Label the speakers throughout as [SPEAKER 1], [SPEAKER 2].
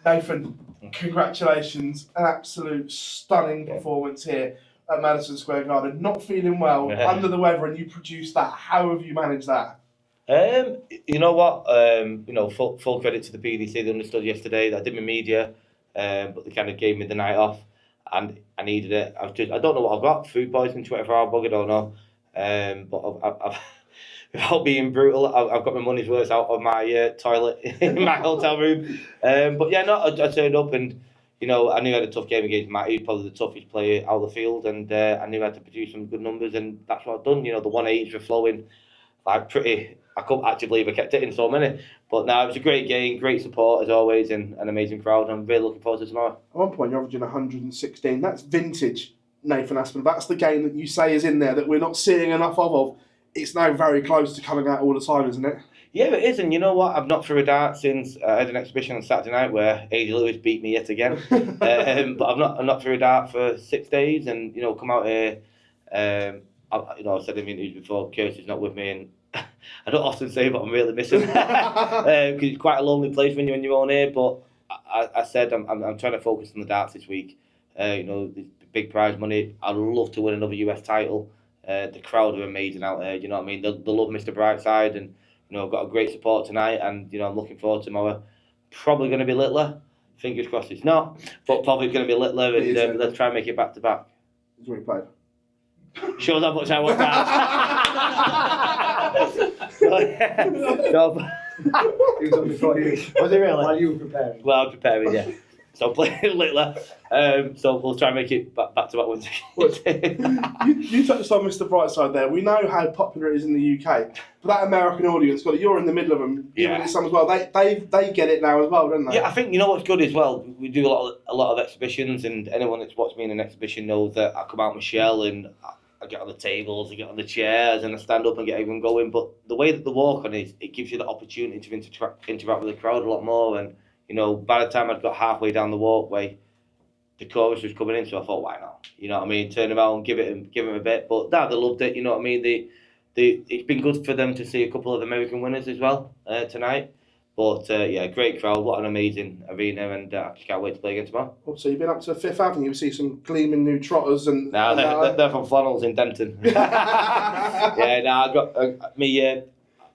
[SPEAKER 1] Nathan, congratulations. An absolute stunning performance here at Madison Square Garden. Not feeling well, under the weather, and you produced that. How have you managed that?
[SPEAKER 2] You know what? Full credit to the BDC. They understood yesterday that I did my media, but they kind of gave me the night off, and I needed it. I don't know what I've got. Food poisoning, 24-hour bug. I don't know. But I've without being brutal, I've got my money's worth out of my toilet in my hotel room. But yeah, no, I turned up and, I knew I had a tough game against Matt. He's probably the toughest player out of the field, and I knew I had to produce some good numbers, and that's what I've done. The 180s were flowing like pretty. I couldn't actually believe I kept hitting so many. But no, it was a great game, great support as always, and an amazing crowd. I'm really looking forward to tomorrow.
[SPEAKER 1] At one point, you're averaging 116. That's vintage Nathan Aspinall. That's the game that you say is in there that we're not seeing enough of. It's now very close to coming out all the time, isn't it?
[SPEAKER 2] Yeah, it is, and you know what? I've not threw a dart since I had an exhibition on Saturday night where AJ Lewis beat me yet again. But I've not threw a dart for 6 days, and come out here. I said in interviews before, Kirsty's not with me, and I don't often say, but I'm really missing because it's quite a lonely place when you're on your own here. But I said I'm trying to focus on the darts this week. The big prize money. I'd love to win another US title. The crowd are amazing out there. You know what I mean? They love Mr. Brightside, and I've got a great support tonight, and I'm looking forward to tomorrow. Probably going to be Littler. Fingers crossed it's not, but probably going to be Littler, and let's try and make it back to back.
[SPEAKER 1] Is where he played.
[SPEAKER 2] Shows how much I want that.
[SPEAKER 3] He was on before you.
[SPEAKER 2] Was it really?
[SPEAKER 3] While you were preparing.
[SPEAKER 2] Well, I was preparing, yeah. So playing Littler. So we'll try and make it back to back wins.
[SPEAKER 1] You touched on Mr. Brightside there. We know how popular it is in the UK, but that American audience, you're in the middle of them, giving it some as well. They get it now as well, don't they?
[SPEAKER 2] Yeah, I think what's good as well. We do a lot of exhibitions, and anyone that's watched me in an exhibition knows that I come out my shell and I get on the tables, I get on the chairs, and I stand up and get everyone going. But the way that the walk on is, it gives you the opportunity to interact with the crowd a lot more. And by the time I'd got halfway down the walkway, the chorus was coming in, so I thought, why not? You know what I mean? Turn around, give them a bit. But they loved it. You know what I mean? It's been good for them to see a couple of American winners as well tonight. But great crowd. What an amazing arena, and I just can't wait to play again tomorrow.
[SPEAKER 1] So you've been up to Fifth Avenue. We see some gleaming new trotters and.
[SPEAKER 2] They're from Flannels in Denton. I got me.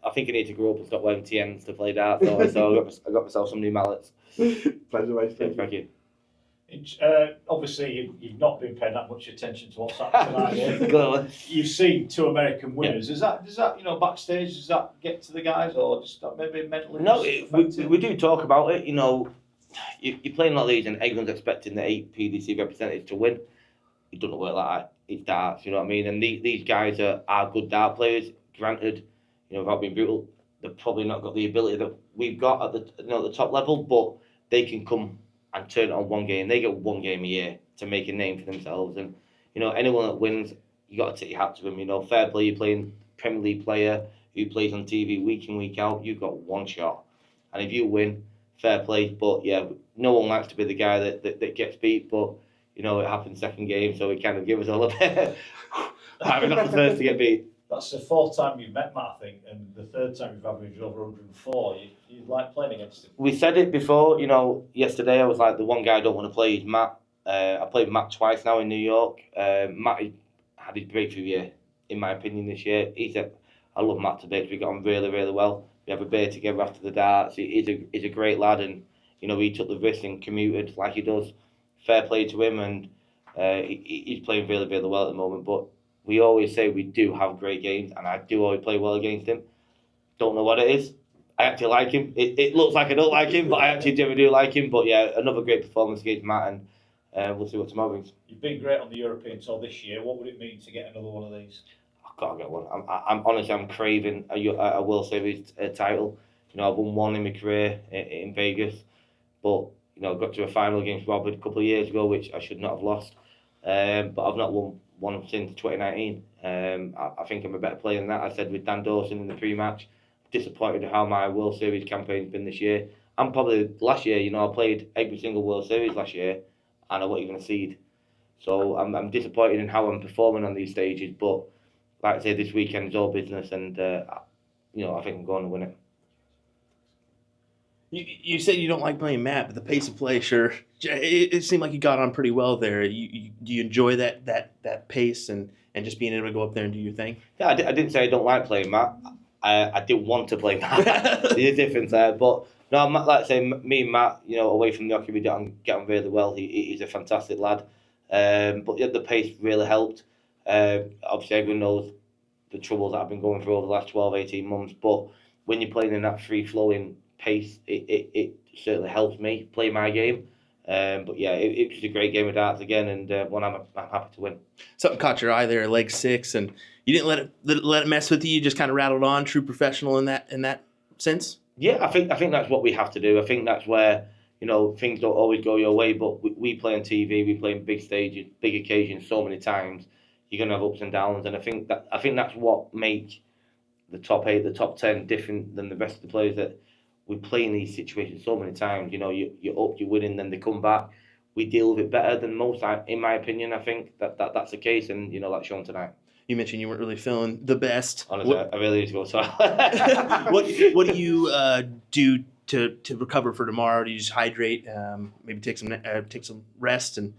[SPEAKER 2] I think I need to grow up and stop wearing TNs to play darts. So I got myself some new mallets.
[SPEAKER 1] Pleasure, mate.
[SPEAKER 2] Thank you.
[SPEAKER 4] Obviously, you've not been paying that much attention to what's happening tonight. You've seen 2 American winners. Yeah. Does that backstage? Does that get to the guys, or just maybe mentally?
[SPEAKER 2] No, we do talk about it. You're playing a lot of these, and everyone's expecting the 8 PDC representatives to win. It doesn't work like that. It's darts. You know what I mean? And these guys are good dart players. Granted, without being brutal, they've probably not got the ability that we've got at the top level, but they can come and turn it on one game. They get one game a year to make a name for themselves. And, anyone that wins, you got to take your hat to them. Fair play, you're playing Premier League player who plays on TV week in, week out. You've got one shot. And if you win, fair play. But, yeah, no one likes to be the guy that gets beat. But, it happened second game, so it kind of gave us all a bit. I'm not the first to get beat.
[SPEAKER 4] That's the 4th time you've met Matt, I think, and the 3rd time you've averaged over 104. You like playing against him?
[SPEAKER 2] We said it before, yesterday I was like, the one guy I don't want to play is Matt. I played Matt twice now in New York. Matt had his breakthrough year, in my opinion, this year. I love Matt to bits. We got on really, really well. We have a beer together after the darts. He's a great lad, and, he took the risk and commuted like he does. Fair play to him, and he's playing really, really well at the moment. But we always say we do have great games, and I do always play well against him. Don't know what it is. I actually like him. It looks like I don't like him, but I actually do like him. But yeah, another great performance against Matt, and we'll see what tomorrow brings.
[SPEAKER 4] You've been great on the European tour this year. What would it mean to get another one of these?
[SPEAKER 2] I've got to get one. I'm honestly, I'm craving a World Series title. I've won one in my career in Vegas, but I got to a final against Robert a couple of years ago, which I should not have lost. But I've not won one since 2019. I think I'm a better player than that. I said with Dan Dawson in the pre-match, disappointed with how my World Series campaign's been this year. And probably last year, I played every single World Series last year, and I wasn't even a seed. So I'm disappointed in how I'm performing on these stages. But like I say, this weekend is all business, and I think I'm going to win it.
[SPEAKER 5] You said you don't like playing Matt, but the pace of play, sure. It seemed like you got on pretty well there. Do you enjoy that pace and just being able to go up there and do your thing?
[SPEAKER 2] Yeah, I didn't say I don't like playing Matt. I didn't want to play Matt. There's a difference there. But no, like I say, me and Matt, away from the hockey, we get on really well. He's a fantastic lad. But yeah, the pace really helped. Obviously, everyone knows the troubles that I've been going through over the last 12, 18 months. But when you're playing in that free-flowing pace, it certainly helps me play my game. But yeah, it was a great game of darts again, and one I'm happy to win.
[SPEAKER 5] Something caught your eye there, leg 6, and you didn't let it mess with you. You just kind of rattled on, true professional in that sense.
[SPEAKER 2] Yeah, I think that's what we have to do. I think that's where things don't always go your way, but we play on TV, we play in big stages, big occasions, so many times. You're gonna have ups and downs, and I think that's what makes the top 8, the top 10 different than the rest of the players, that we play in these situations so many times. You're up, you're winning, then they come back. We deal with it better than most, in my opinion. I think that's the case, and that's shown tonight.
[SPEAKER 5] You mentioned you weren't really feeling the best.
[SPEAKER 2] Honestly, I really need to go. So,
[SPEAKER 5] what do you do to recover for tomorrow? Do you just hydrate, maybe take some rest, and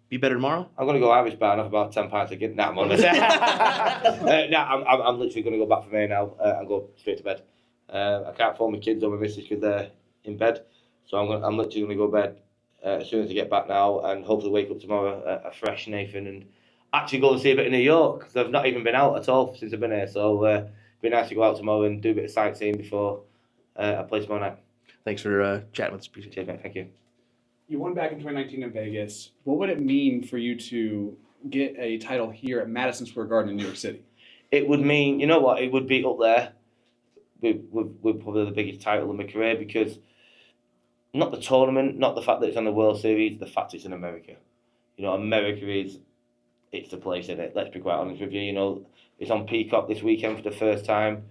[SPEAKER 5] be better tomorrow?
[SPEAKER 2] I'm gonna go Irish bar enough about 10 pints again. Nah, I'm honest. I'm literally gonna go back from here now and go straight to bed. I can't phone my kids or my missus because they're in bed, so I'm literally gonna go to bed as soon as I get back now, and hopefully wake up tomorrow a fresh Nathan, and actually go and see a bit of New York, because I've not even been out at all since I've been here. So it'd be nice to go out tomorrow and do a bit of sightseeing before I play tomorrow night.
[SPEAKER 5] Thanks for chatting with us. Appreciate it.
[SPEAKER 2] Cheers, mate. Thank you.
[SPEAKER 6] You won back in 2019 in Vegas. What would it mean for you to get a title here at Madison Square Garden in New York City?
[SPEAKER 2] It would mean, you know what, it would be up there with probably the biggest title of my career, because not the tournament, not the fact that it's on the World Series, the fact it's in America. America it's the place, isn't it? Let's be quite honest with you. It's on Peacock this weekend for the first time.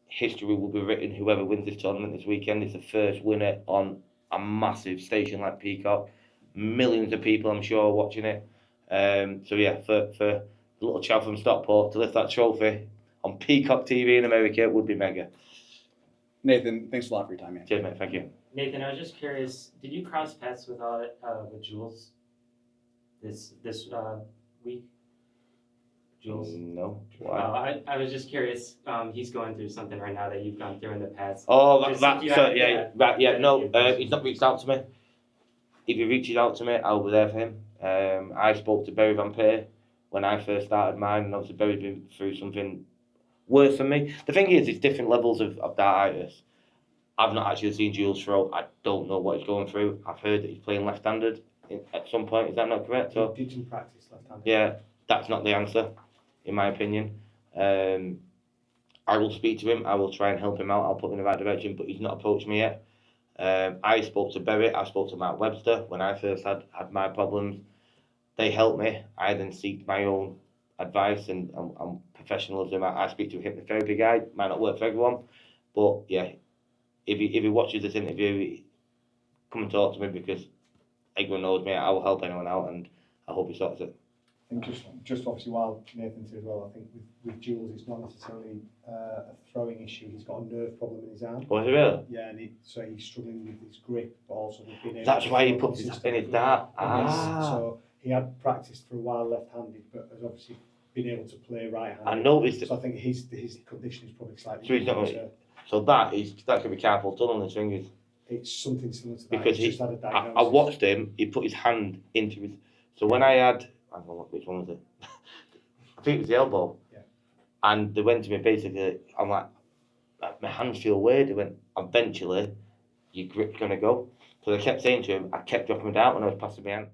[SPEAKER 2] History will be written. Whoever wins this tournament this weekend is the first winner on a massive station like Peacock. Millions of people, I'm sure, are watching it. So yeah, for the little chap from Stockport to lift that trophy on Peacock TV in America would be mega.
[SPEAKER 6] Nathan, thanks a lot for your time, man.
[SPEAKER 2] Cheers, mate. Thank you.
[SPEAKER 7] Nathan, I was just curious, did you cross paths with Jules this week? Jules?
[SPEAKER 2] No. Why?
[SPEAKER 7] I was just curious. He's going through something right now that you've gone through in the past.
[SPEAKER 2] Oh, yeah. No, he's not reached out to me. If he reaches out to me, I'll be there for him. I spoke to Barry Vampire when I first started mine, and obviously Barry's been through something worse than me. The thing is, it's different levels of dartitis. I've not actually seen Jules throw. I don't know what he's going through. I've heard that he's playing left-handed at some point. Is that not correct?
[SPEAKER 3] Or did you practice left-handed?
[SPEAKER 2] Yeah, that's not the answer, in my opinion. I will speak to him. I will try and help him out. I'll put him in the right direction, but he's not approached me yet. I spoke to Berry. I spoke to Matt Webster when I first had my problems. They helped me. I then seek my own advice and professionalism. I speak to a hypnotherapy guy. Might not work for everyone, but yeah, if he watches this interview, come and talk to me, because everyone knows me. I will help anyone out, and I hope he sorts it.
[SPEAKER 3] And just obviously, while Nathan's here as well, I think with Jules, it's not necessarily a throwing issue. He's got a nerve problem in his arm.
[SPEAKER 2] Oh, is it really?
[SPEAKER 3] Yeah, and so he's struggling with his grip, but also with being able.
[SPEAKER 2] That's
[SPEAKER 3] to
[SPEAKER 2] why he
[SPEAKER 3] throw
[SPEAKER 2] puts his in
[SPEAKER 3] consistently.
[SPEAKER 2] his dart.
[SPEAKER 3] Yes, so he had practiced for a while left-handed, but has obviously been able to play right-handed.
[SPEAKER 2] I noticed it.
[SPEAKER 3] So I think his condition is probably slightly.
[SPEAKER 2] So he's not
[SPEAKER 3] different,
[SPEAKER 2] So that could be carpal tunnel in his fingers.
[SPEAKER 3] It's something similar to that.
[SPEAKER 2] Because
[SPEAKER 3] He's just had a diagnosis.
[SPEAKER 2] I watched him. He put his hand into his. So when I don't know which one was it. I think it was the elbow.
[SPEAKER 3] Yeah.
[SPEAKER 2] And they went to me basically. I'm like, my hands feel weird. They went, eventually, your grip's gonna go. So they kept saying to him, I kept dropping it out when I was passing my hand.